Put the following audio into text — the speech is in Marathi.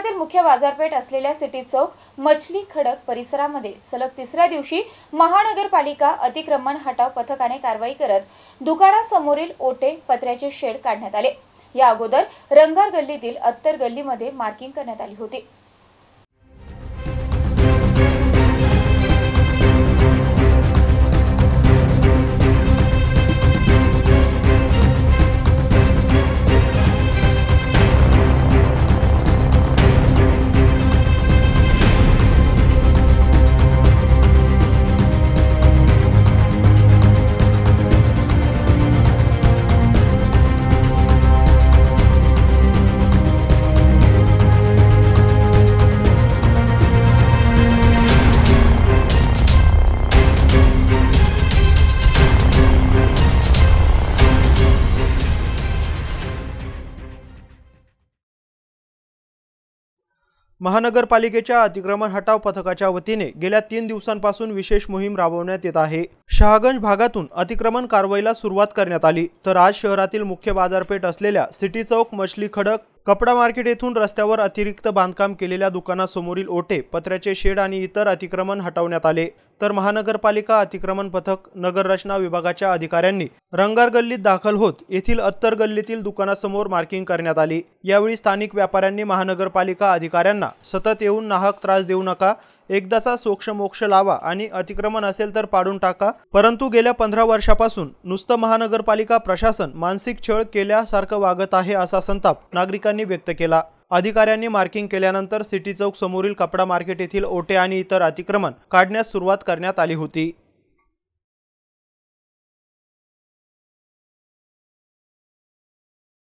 शहरातील मुख्य बाजारपेठ असलेल्या सिटी चौक मछली खडक परिसरामध्ये सलग तिसऱ्या दिवशी महानगरपालिका अतिक्रमण हटाव पथकाने कारवाई करत दुकानासमोरील ओटे पत्र्याचे शेड काढण्यात आले। या अगोदर रंगार गल्लीतील अत्तर गल्लीमध्ये मार्किंग करण्यात आली होती। महानगरपालिकेच्या अतिक्रमण हटाव पथकाच्या वतीने गेल्या 3 दिवसांपासून विशेष मोहीम राबवण्यात येत आहे। शहागंज भागातून अतिक्रमण कारवाईला सुरुवात करण्यात आली, तर आज शहरातील मुख्य बाजारपेठ असलेल्या सिटी चौक मछली खडक कपडा मार्केट येथून रस्त्यावर अतिरिक्त बांधकाम केलेल्या दुकानासमोरील ओटे पत्र्याचे शेड आणि इतर अतिक्रमण हटवण्यात आले। तर महानगरपालिका अतिक्रमण पथक नगर रचना विभागाच्या अधिकाऱ्यांनी रंगार गल्लीत दाखल होत येथील अत्तर गल्लीतील दुकानासमोर मार्किंग करण्यात आली। यावेळी स्थानिक व्यापाऱ्यांनी महानगरपालिका अधिकाऱ्यांना सतत येऊन नाहक त्रास देऊ नका, एकदाचा सोक्षमोक्ष लावा आणि अतिक्रमण असेल तर पाडून टाका, परंतु गेल्या 15 वर्षापासून नुसतं महानगरपालिका प्रशासन मानसिक छळ केल्यासारखं वागत आहे असा संताप नागरिकांनी व्यक्त केला। अधिकाऱ्यांनी मार्किंग केल्यानंतर सिटी चौक समोरील कपडा मार्केट येथील ओटे आणि इतर अतिक्रमण काढण्यास सुरुवात करण्यात आली होती।